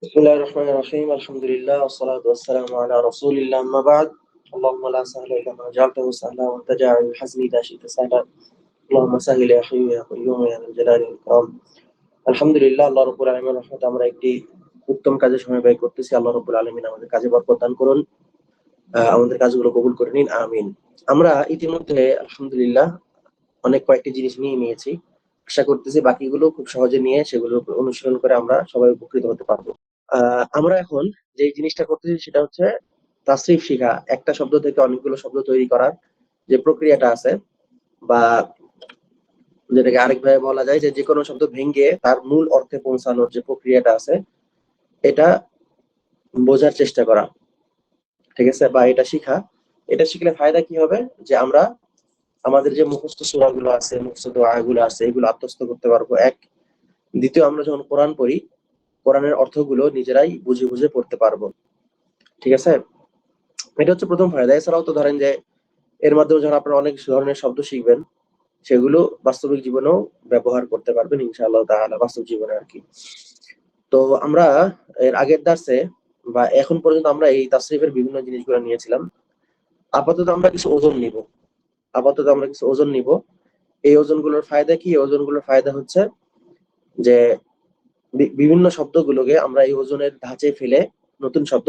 بسم الله الرحمن الرحيم الحمد لله والصلاة والسلام على رسول الله أما بعد اللهم لا سهل إلا ما جعلته سهلا وأنت جاعل الحزن إذا شئت سهلا اللهم سهل يا حي يا قيوم يا ذا الجلال والإكرام আলহামদুলিল্লাহ আল্লাহ রাব্বুল আলামিনের রহমতে আমরা একটি উত্তম কাজে সময় ব্যয় করতেছি। আল্লাহ রাব্বুল আলামিন আমাদের কাজে বরকত দান করুন, আমাদের কাজগুলো কবুল করে নিন, আমিন। আমরা ইতিমধ্যে আলহামদুলিল্লাহ অনেক কয়েকটি জিনিস নিয়ে নিয়েছি। আশা করতেছি বাকিগুলো খুব সহজে নিয়ে সেগুলো অনুসরণ করে আমরা সবাই উপকৃত হতে পারবো। আমরা এখন যে জিনিসটা করতেছি সেটা হচ্ছে তাসরিফ শিখা, একটা শব্দ থেকে অনেকগুলো শব্দ তৈরি করার যে প্রক্রিয়াটা আছে, বা যেটাকে আরেকভাবে বলা যায় যে কোনো শব্দ ভেঙে তার মূল অর্থে পৌঁছানোর যে প্রক্রিয়াটা আছে, এটা বোঝার চেষ্টা করা। ঠিক আছে, বা এটা শিখা। এটা শিখলে ফায়দা কি হবে, যে আমরা আমাদের যে মুখস্থ সূরাগুলো আছে, মুখস্থ দোয়াগুলো আছে, এগুলো আত্মস্থ করতে পারবো। এক, দ্বিতীয়, আমরা যখন কোরআন পড়ি, কোরআনের অর্থগুলো নিজেরাই বুঝে বুঝে পড়তে পারবো। ঠিক আছে, এটা হচ্ছে প্রথম ফায়দা। এছাড়াও তো ধরেন যে এর মাধ্যমে যখন আপনারা অনেক ধরনের শব্দ শিখবেন, সেগুলো বাস্তবিক জীবনেও ব্যবহার করতে পারবেন ইনশাআল্লাহ তাআলা, বাস্তব জীবনে আর কি। তো আমরা এর আগের দার্সে বা এখন পর্যন্ত আমরা এই তাসরিফের বিভিন্ন জিনিসগুলো নিয়েছিলাম। আপাতত আমরা কিছু ওজন নিব। এই ওজনগুলোর ফায়দা কি? এই ওজনগুলোর ফায়দা হচ্ছে যে বিভিন্ন শব্দগুলোকে আমরা এই ওজনের ধাঁচে ফেলে নতুন শব্দ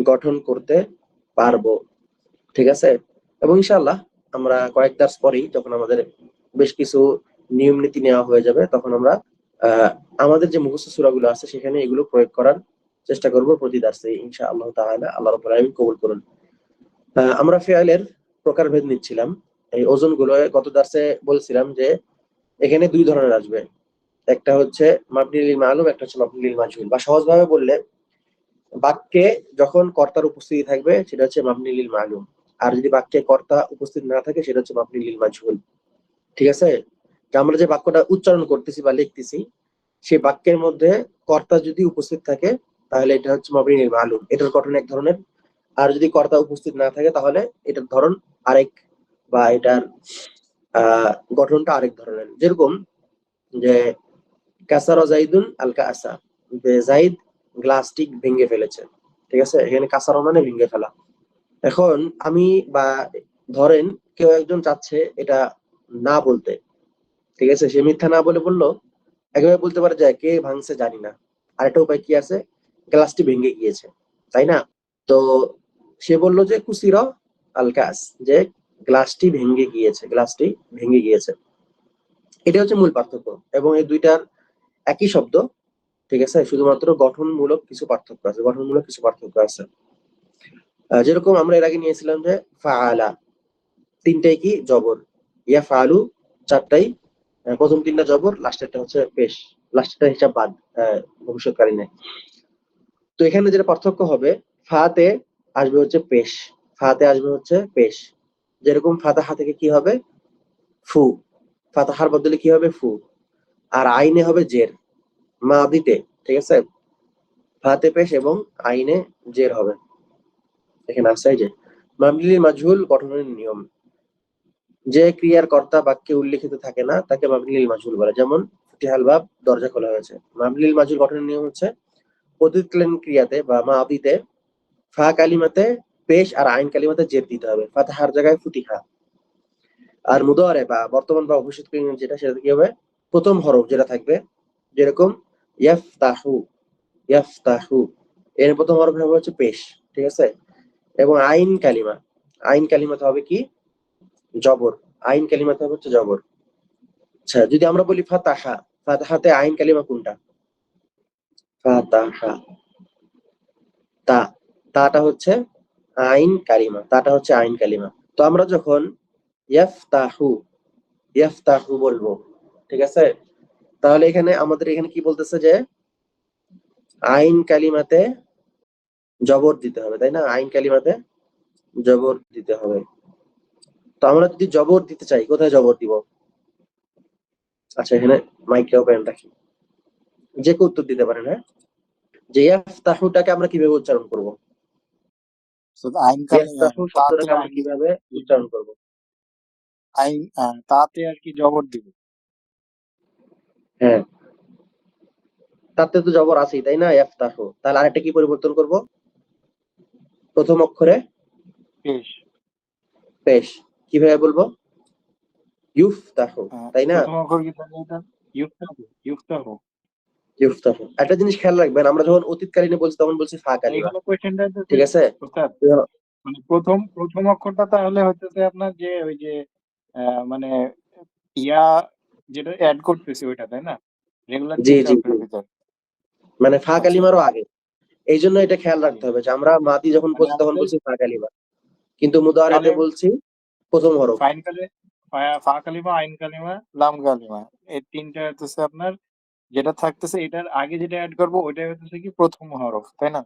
গঠন করতে পারবো। ঠিক আছে, এবং ইনশাআল্লাহ আমরা কয়েক দার্স পরেই, যখন আমাদের বেশ কিছু নিয়ম নীতি নেওয়া হয়ে যাবে, তখন আমরা আহ আমাদের যে মুখস্থ সূরাগুলো আছে সেখানে এগুলো প্রয়োগ করার চেষ্টা করব প্রতি দার্সে ইনশাআল্লাহ তাআলা। আল্লাহ রাব্বুল আলামিন কবুল করুন। আমরা ফিআলের প্রকারভেদ নিচ্ছিলাম। এই ওজনগুলো গত দার্সে বলছিলাম যে এখানে দুই ধরনের আসবে। একটা হচ্ছে মাবনি লিল মালুম, একটা হচ্ছে মাবনি লিল মাজহুল। বা সহজভাবে বললে, বাক্যে যখন কর্তার উপস্থিতি থাকবে সেটা হচ্ছে মাবনি লিল মালুম, আর যদি বাক্যে কর্তা উপস্থিত না থাকে সেটা হচ্ছে মাবনি লিল মাজহুল। ঠিক আছে, যে আমরা যে বাক্যটা উচ্চারণ করতেছি বা লিখতেছি, সেই বাক্যের মধ্যে কর্তা যদি উপস্থিত থাকে তাহলে এটা হচ্ছে মাবনি লিল মালুম, এটার গঠন এক ধরনের। আর যদি কর্তা উপস্থিত না থাকে তাহলে এটার ধরন আরেক, বা এটার গঠনটা আরেক ধরনের। যেরকম যে কাসারা জাইদুন আল কাসা, যে জাইদ গ্লাসটি ভেঙে ফেলেছে। ঠিক আছে, এখানে কাসারা মানে ভেঙে ফেলা। এখন আমি, বা ধরেন কেউ একজন চাচ্ছে এটা না বলতে, ঠিক আছে, সে মিথ্যা না বলে বললো, একভাবে বলতে পারে যে কে ভাঙছে জানি না। আরেকটা উপায় কি আছে, গ্লাসটি ভেঙে গিয়েছে, তাই না? তো সে বলল যে কুসির আল কাস, যে গ্লাসটি ভেঙে গিয়েছে। এটা হচ্ছে মূল পার্থক্য, এবং এই দুইটার একই শব্দ। ঠিক আছে, শুধুমাত্র গঠনমূলক কিছু পার্থক্য আছে। যেরকম আমরা এর আগে নিয়েছিলাম যে ফাআলা, তিনটাই কি জবর। ইয়া ফালু চারটাই, প্রথম তিনটা জবর, লাস্টেরটা হচ্ছে পেশ। লাস্টেরটা হিসাব বাদ, ভবিষ্যৎকালী নেই। তো এখানে যেটা পার্থক্য হবে, ফাতে আসবে হচ্ছে পেশ, যেরকম ফাতাহা থেকে কি হবে, ফু, ফাতাহার বদলে কি হবে, ফু। আর আইনে হবে জের, মাদিতে। ঠিক আছে, ফাতে পেশ এবং আইনে জের হবে। এখানে আছে এই যে মাবনিল মাজহুল গঠনের নিয়ম। যে ক্রিয়ার কর্তা বাক্যে উল্লেখিত থাকে না তাকে মাবনিল মাজহুল বলে। যেমন ফুতিহাল বাব, দরজা খোলা হয়েছে। মাবনিল মাজহুল গঠনের নিয়ম হচ্ছে প্রতিকালীন ক্রিয়াতে বা মাদিতে ফা কালিমাতে পেশ আর আইন কালিমাতে জের দিতে হবে, ফাতাহার জায়গায় ফুতিহা। আর মুদারে বা বর্তমান বা ভবিষ্যৎকালীন যেটা, সেটা কি হবে, প্রথম হরফ যেটা থাকবে, যেরকম ইয়াফতাহু, ইয়াফতাহু, এর প্রথম হরফ হবে হচ্ছে পেশ। ঠিক আছে, এবং আইন কালিমাতে হবে কি, জবর। আইন কালিমাতে হবে হচ্ছে জবর। আচ্ছা, যদি আমরা বলি ফাতাহা, ফাতাহাতে আইন কালিমা কোনটা, ফাতাহা, তা, তাটা হচ্ছে আইন কালিমা। তো আমরা যখন ইয়াফতাহু, বলবো, ঠিক আছে, তাহলে এখানে কি বলতেছে, যে আইন কালিমাতে জবর দিতে হবে, তাই না? আইন কালিমাতে জবর দিতে হবে। তো আমরা যদি জবর দিতে চাই, কোথায় জবর দিব? আচ্ছা, এখানে মাইক্রো পেন রাখি, যে কেউ উত্তর দিতে পারেন। হ্যাঁ, যে ইয়াফতাহুটাকে আমরা কিভাবে উচ্চারণ করব? আইন ইয়াফতাহু তাতে শব্দটাকে আমরা কিভাবে উচ্চারণ করব? আইন তাতে আর কি জবর দিব। হ্যাঁ, তাতে তো জবর আছেই, তাই না? ইয়াফতাহু। তাহলে আরেকটা কি পরিবর্তন করব? প্রথম অক্ষরে পেশ। পেশ। কিভাবে বলবো? ইউফতাহু, তাই না? প্রথম অক্ষর কি থাকে এটা? ইফতাহু। ইফতাহু। ইউফতাহু। একটা জিনিস খেয়াল রাখবেন, আমরা যখন অতীতকালীনে বলছি তখন বলছি ফা কালিমা, এইখানে কোয়েশ্চেনটা হচ্ছে ঠিক আছে? উস্তাদ, মানে প্রথম অক্ষরটা তাহলে হচ্ছে আপনার যে ওই যে মানে ইয়া যেটা অ্যাড করতেছি ওইটা, তাই না? রেগুলার জি তিনটা জি জি, অক্ষরের ভিতর। মানে ফা আচ্ছা, কালিমারও আগে। এই জন্য এটা খেয়াল জি। রাখতে হবে যে আমরা মাদি যখন মানে বলছি তখন আমাদের বলছি ফা কালিমা, কিন্তু মুদাওয়ারাতে তাহলে বলছি প্রথম হরফ। ফাইন কালে ফা কালিমা, আইন কালিমা, লাম কালিমা, এই তিনটা হচ্ছে আপনার যেটা থাকতেছে এটার আগে যেটা অ্যাড করবো ওইটা হচ্ছে কি প্রথম হরফ, তাই না?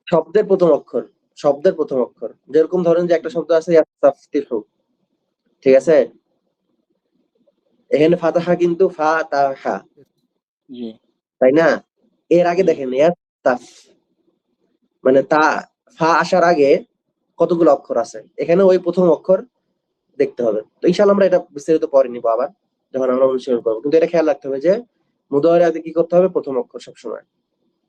শব্দের প্রথম অক্ষর, শব্দের প্রথম অক্ষর। যেরকম ধরেন যে একটা জি, শব্দ আছে ইয়াস্তাফতিহু, ঠিক আছে? এখানে ফাতাহা কিন্তু ফা তা হা, জি, তাই না? এর আগে জি। দেখেন ইয়াস্তাফ, মানে তা, ফা আসার আগে কতগুলো অক্ষর আছে, এখানে ওই প্রথম অক্ষর দেখতে হবে। তো ইনশাআল্লাহ আমরা এটা বিস্তারিত পরে নিবো আবার যখন আমরা অনুশীলন করবো, কিন্তু এটা খেয়াল রাখতে হবে যে মুদাওয়ারাতে কি করতে হবে? প্রথম অক্ষর সবসময়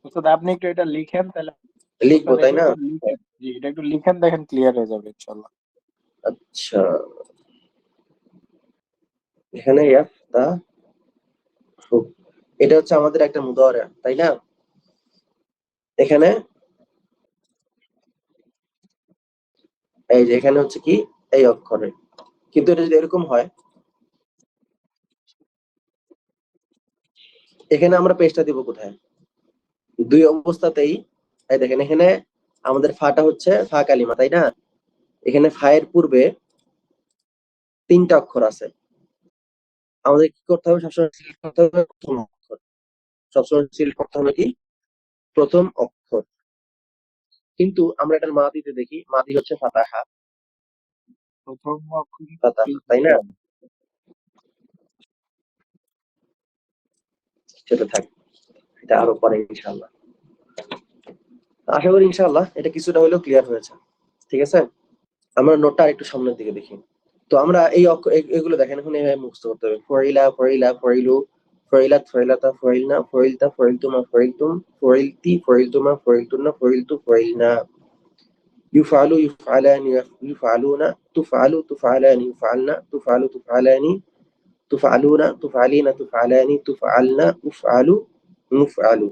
ওস্তাদ আপনি একটু এটা লিখেন তাহলে। লিখবো, ওস্তাদ তাই এটা না? একটু লিখেন, জি এটা একটু লিখেন, দেখেন ক্লিয়ার হয়ে যাবে ইনশাল্লাহ। আচ্ছা, এখানে ইয়াফতাহু, এটা হচ্ছে আমাদের একটা মুদাওয়ারা, তাই না? এখানে এই যে এখানে হচ্ছে কি এই অক্ষরে, কিন্তু এটা যদি এরকম হয়, এখানে আমরা পেজটা দিব কোথায়? দুই অবস্থাতেই। এই দেখেন এখানে আমাদের ফাটা হচ্ছে ফা কালিমা, তাই না? এখানে ফায়ের পূর্বে তিনটা অক্ষর আছে, আমাদের কি করতে হবে? সবসময় সিলেক্ট করতে হবে প্রথম অক্ষর। সবসময় সিলেক্ট করতে হবে কি? প্রথম অক্ষর। কিন্তু আমরা এটার মাদিতে দেখি, মাদি হচ্ছে ফাতাহা, প্রথম অক্ষর কি ফাতাহা, তাই করতে না? হবে? সেটা থাক, এটা আরো পরে ইনশাআল্লাহ। আশা করি ইনশাআল্লাহ এটা কিছুটা হলেও ক্লিয়ার হয়েছে, ঠিক আছে? আমরা নোটটা আরেকটু সামনের দিকে দেখি। তো আমরা এই এগুলো দেখেন এখন এইভাবে মুখস্থ করতে হবে। ফয়িলা, ফয়িলা, ফয়িলু, ফয়িলাত, ফয়িলাতা, ফয়িলনা, ফয়িলতা, ফয়িলতুমা, ফয়িলতুম, ফয়িলতি, ফয়িলতুমা, ফয়িলতুন্না, ফয়িলতু, ফয়িলনা। ইউফআলু, ইউফআলানি, ইউফআলুনা, তুফআলু, তুফআলানি, ইউফআলনা, তুফআলু, তুফআলানি, তুফআলুনা, তুফআলিনা, তুফআলানি, তুফআলনা, উফআলু, নুফআলু।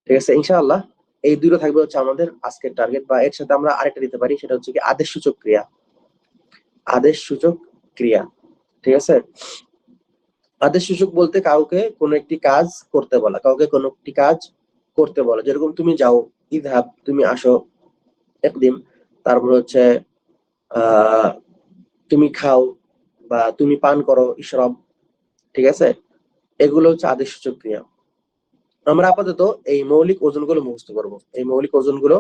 ঠিক আছে? ইনশাআল্লাহ এই দুটো থাকবে হচ্ছে আমাদের আজকের টার্গেট, বা এর সাথে আমরা আরেকটা দিতে পারি, সেটা হচ্ছে কি আদেশসূচক ক্রিয়া। আদেশসূচক ক্রিয়া, ঠিক আছে? আদেশসূচক বলতে কাউকে কোনো একটি কাজ করতে বলা, কাউকে কোনো একটি কাজ করতে বলা। যেরকম তুমি যাও, ইযহাব, তুমি আসো, ইকদিম, তারপর হচ্ছে আহ তুমি খাও বা তুমি পান করো, ইশরাব, ঠিক আছে? এগুলো হচ্ছে আদেশসূচক ক্রিয়া। আমরা আপাতত এই মৌলিক ওজনগুলো মুখস্থ করব, এই মৌলিক ওজনগুলো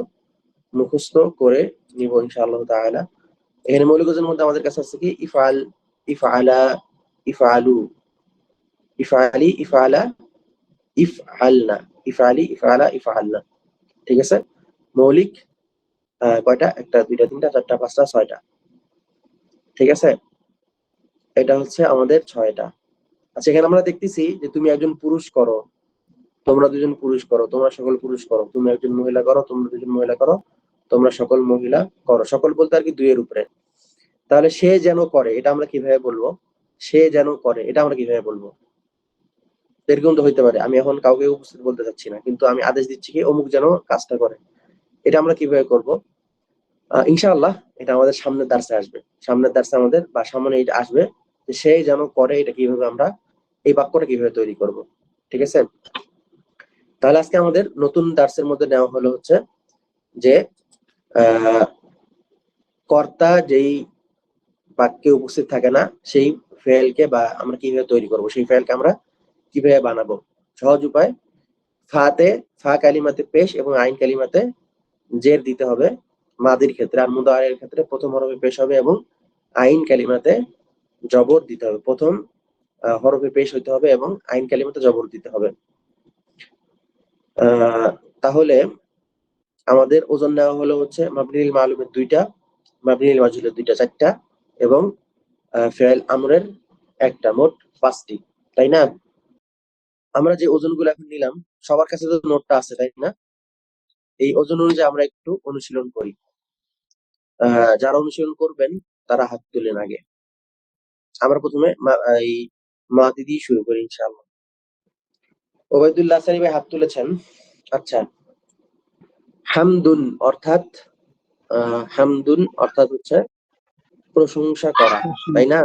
মুখস্থ করে নিব ইনশাআল্লাহ তাআলা। এখানে মৌলিক ওজনের মধ্যে আমাদের কাছে আছে কি ইফআল, ইফআলা, ইফআলু, ইফআলি, ইফআলা, ইফআলনা, ইফআলি, ইফআলা, ইফআলনা, ঠিক আছে? মৌলিক কয়টা? একটা, দুইটা, তিনটা, চারটা, পাঁচটা, ছয়টা, ঠিক আছে? এটা হচ্ছে আমাদের ছয়টা। আচ্ছা, এখানে আমরা দেখতেছি যে তুমি একজন পুরুষ করো, তোমরা দুজন পুরুষ করো, তোমরা সকল পুরুষ করো, তুমি একজন মহিলা করো, তোমরা দুজন মহিলা করো, তোমরা সকল মহিলা করো। সকল বলতে আর কি দুইয়ের উপরে। তাহলে সে যেন করে, এটা আমরা কিভাবে বলবো? সে যেন করে, এটা আমরা কিভাবে বলবো? এরকম তো হইতে পারে, আমি এখন কাউকে উপস্থিত বলতে চাচ্ছি না, কিন্তু আমি আদেশ দিচ্ছি কি অমুক যেন কাজটা করে। এটা আমরা কিভাবে করব? ইনশাআল্লাহ এটা আমাদের সামনের দার্সে আসবে। সামনের দার্সে আমাদের বা সামনে এটা আসবে যে সে যেন করে, এটা কিভাবে আমরা এই বাক্যটা কিভাবে তৈরি করব, ঠিক আছে? তাহলে আজকে আমাদের নতুন দার্সের মধ্যে নেওয়া হলো হচ্ছে যে আহ কর্তা যেই বাক্যে উপস্থিত থাকে না, সেই ফেলকে বা আমরা কিভাবে তৈরি করব, সেই ফেলকে আমরা কিভাবে বানাবো। সহজ উপায়, ফাতে, ফা কালিমাতে পেশ এবং আইন কালিমাতে জের দিতে হবে মাদির ক্ষেত্রে, আর মুদাওয়ারের ক্ষেত্রে প্রথম হরফে পেশ হবে এবং আইন কালিমাতে জবর দিতে হবে। প্রথম হরফে পেশ হইতে হবে এবং আইন কালিমাতে জবর দিতে হবে। আহ তাহলে আমাদের ওজন নেওয়া হলো হচ্ছে মাবনিল মালুমের দুইটা, মাবনিল মাজহুলের দুইটা, চারটা, এবং ফেল আমরের একটা, মোট পাঁচটি, তাই না? আমরা যে ওজনগুলো এখন নিলাম সবার কাছে তো নোটটা আছে তাই না? এই ওজন অনুযায়ী আমরা একটু অনুশীলন করি। যারা অনুশীলন করবেন তারা হাত তুলেন আগে। আমরা প্রথমে এই মাদি দিয়ে শুরু করি ইনশাআল্লাহ। ওবায়দুল্লাহ সানি ভাই হাত তুলেছেন। আচ্ছা, হামদুন অর্থাৎ হামদুন অর্থাৎ হচ্ছে প্রশংসা করা, তাই না?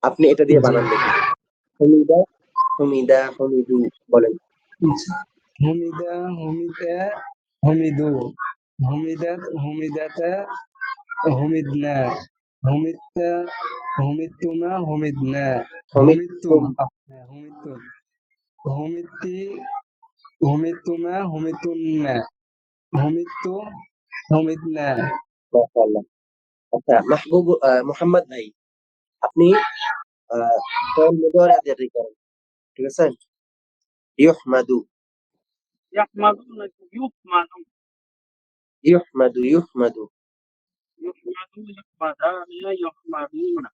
আপনি এটা দিয়ে জি। বানান দেখি। হমিদা হমিদা হমিদু বলেন। হুমিদা হুমিদা হুমিদু হুমিদাত হুমিদাতা হুমিদনা হুমিদতা হুমিদতুমা হুমিদনা হুমিদতুম হুমিদতুম হুমিদতি হুমিদতুমা হুমিদতুন্না হুমিদতু হুমিদনা। মাশাআল্লাহ। আচ্ছা, মাহবুব মোহাম্মদ ভাই, আপনি ফেল মুদারি দিয়ে ঠিক করেন, ঠিক আছে? ইউহমাদু يحمدون يحمدون ইউহমাদু ইউহমাদু يحمدون يحمدان يحمدون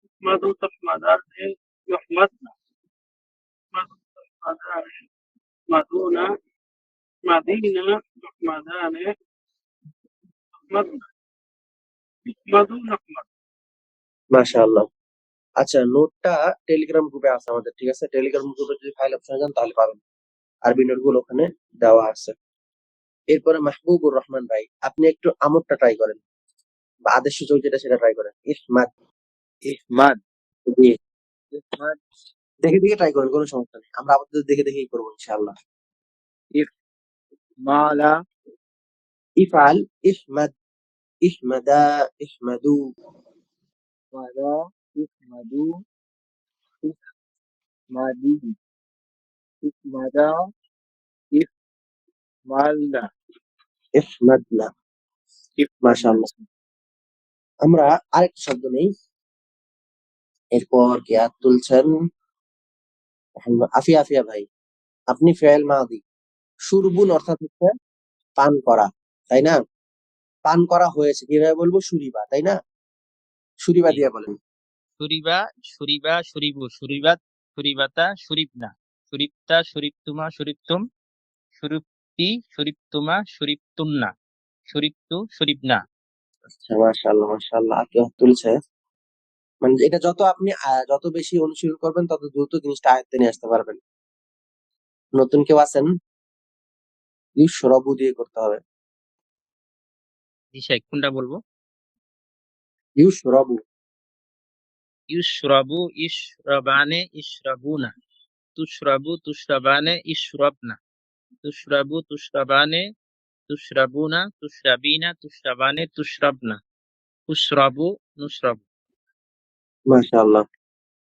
يحمد تحمدان يحمدن يحمد تحمدان يحمدون يحمدين يحمدان يحمدن يحمدون يحمد মাশাআল্লাহ। আচ্ছা, নোটটা টেলিগ্রাম গ্রুপে আছে আমাদের, ঠিক আছে? টেলিগ্রাম গ্রুপে যদি ফাইল অপশনে যান তাহলে পাবেন। আরবি নোটগুলো ওখানে দেওয়া আছে। এরপরে মাহবুবুর রহমান ভাই, আপনি একটু আমরটা ট্রাই করেন বা আদেশ সূচক যেটা সেটা ট্রাই করেন। ইহমাদ ইহমাদ জি, ইহমাদ দেখে দেখে ট্রাই করেন, কোনো সমস্যা নেই। আমরা আপাতত দেখে দেখেই করবো ইনশাআল্লাহ। মালা ইফআল ইহমাদ ইহমাদা ইহমাদু মালা ইহমাদু ইহমাদি ইহমাদা ইহমালনা ইহমাদনা। মাশাআল্লাহ। আমরা আরেকটা শব্দ নেই। এরপর কে হাত তুলছেন? আফিয়া আফিয়া ভাই, আপনি ফেল মাদি শুরবুন অর্থাৎ হচ্ছে পান করা, তাই না? পান করা হয়েছে কিভাবে বলবো? সুরিবা, তাই না? সুরিবা জি। দিয়ে বলেন। সুরিবা সুরিবা সুরিবু সুরিবাত সুরিবাতা সুরিবনা সুরিপ্তা সুরিপ্তুমা সুরিপ্তুম সুরিপ্তি সুরিপ্তুমা সুরিপ্তুন্না সুরিপ্তু সুরিবনা। আচ্ছা, মাশাআল্লাহ মাশাআল্লাহ, আপনি হাত তুলছে। মানে এটা যত আপনি যত বেশি অনুশীলন করবেন তত দ্রুত জিনিসটা আয়ত্তে নিয়ে আসতে পারবেন। নতুন কেউ আছেন? ইউশরাবু দিয়ে করতে হবে। জি শেখ, কোনটা বলবো? ইউশরাবু ইউশরাবু ইশরাবানে ইশরাবুনা তুশরাবু তুশরাবানে ইশরাবনা তুশরাবু তুশরাবানে তুশরাবুনা তুশরাবিনা তুশরাবানে তুশরাবনা তুশরাবু নুশরাবু। মাশাআল্লাহ।